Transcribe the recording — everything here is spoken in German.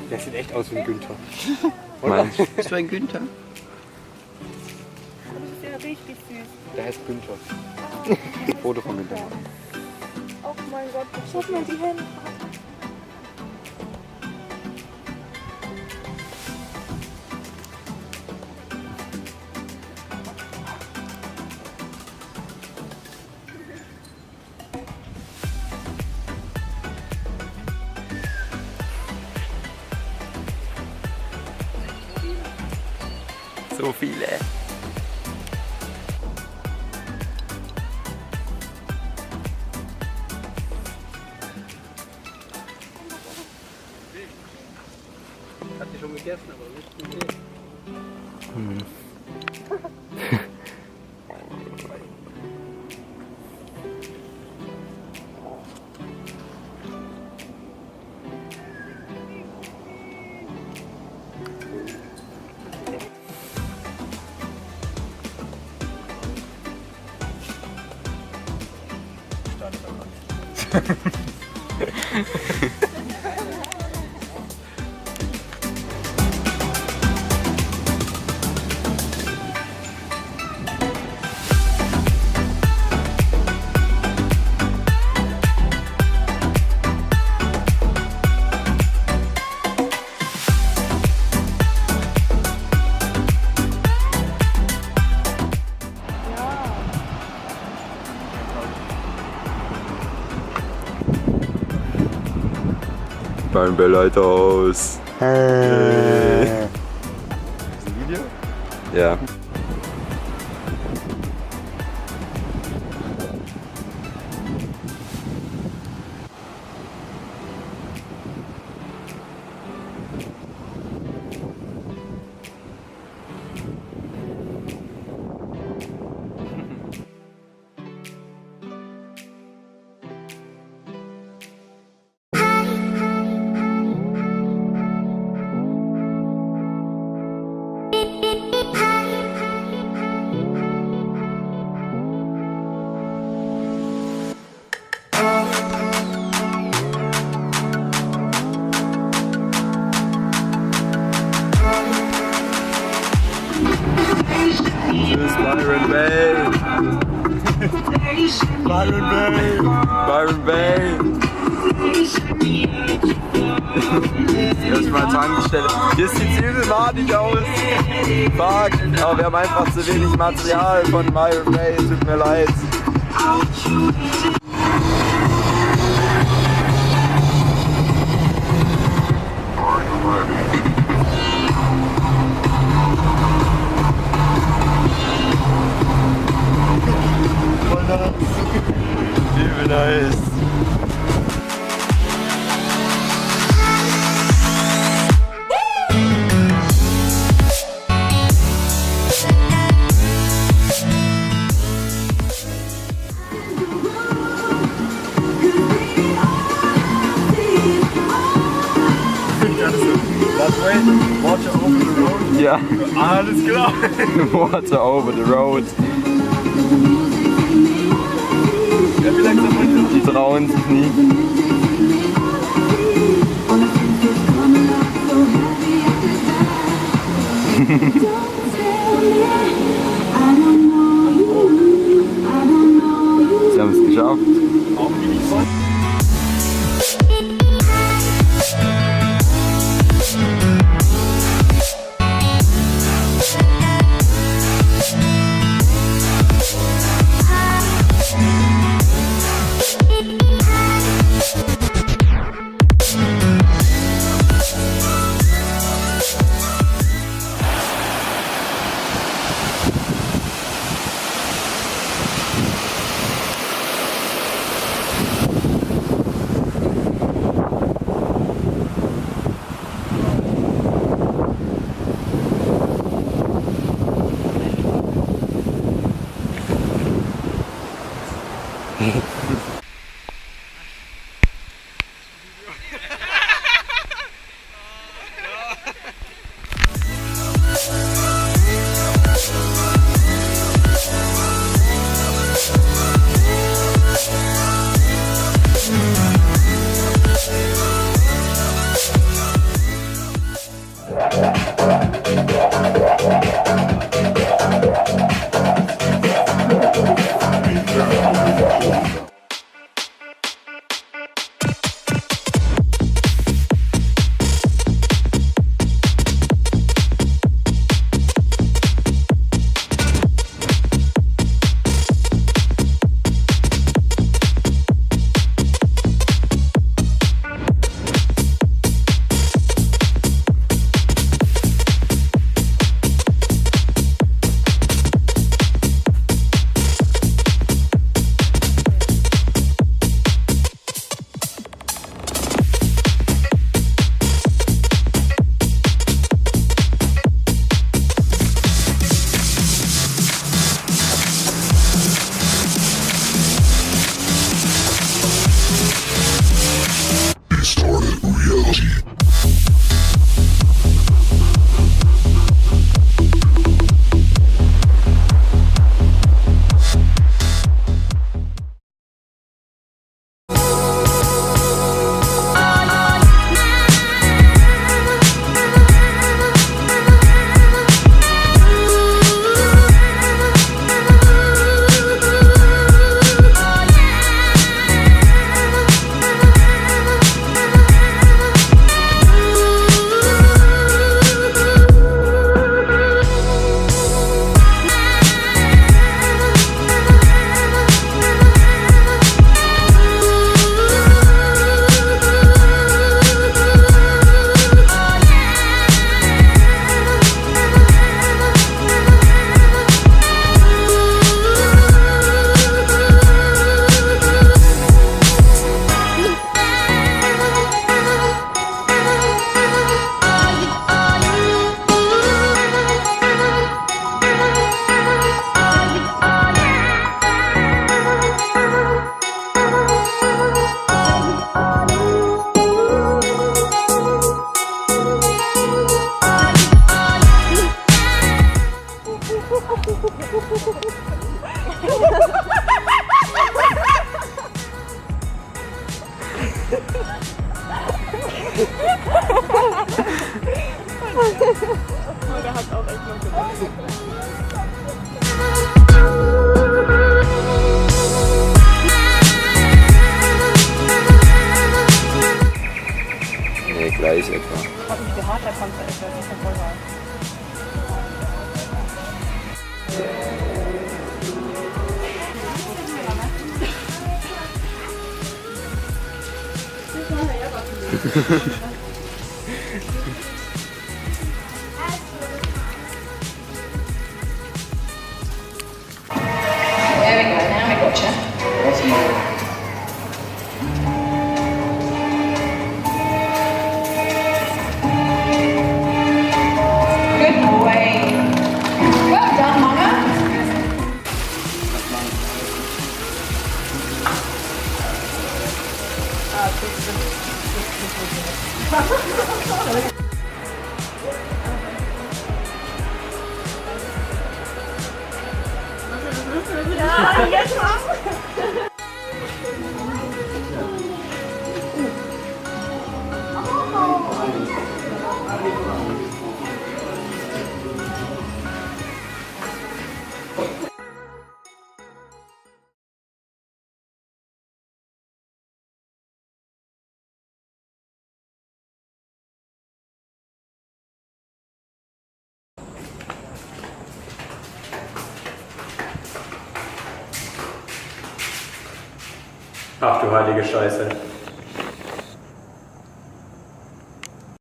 Der sieht echt aus wie ein Günther. Meinst du? Bist du ein Günther? Das ist ja richtig süß. Der heißt Günther. Foto von Günther. Oh mein Gott, schaut mal die Hände. So viele. Hat die schon gegessen, aber nicht mit mir. Mein Bellleiter aus. Hey. Ist ein Video? Ja. Tschüss, Byron Bay. Byron Bay! Byron Bay. Erstmal Tankstelle. Hier sieht übel madig aus. Fuck, aber wir haben einfach zu wenig Material von Byron Bay. Tut mir leid. Übel nice. Water over the road. Ja. Alles klar. Water over the road. Ja, wie langsam wollt ihr? Die trauen sich nie. Sie haben es geschafft. Auch wenig voll. Oh, der hat auch echt noch gemacht. Nee, gleich etwa. Hat mich behaart, der Panzer ist, das ist ja voll hart. There we go, now I gotcha. Good boy. Well done, Mama. Ja, jetzt mach! Ach du heilige Scheiße.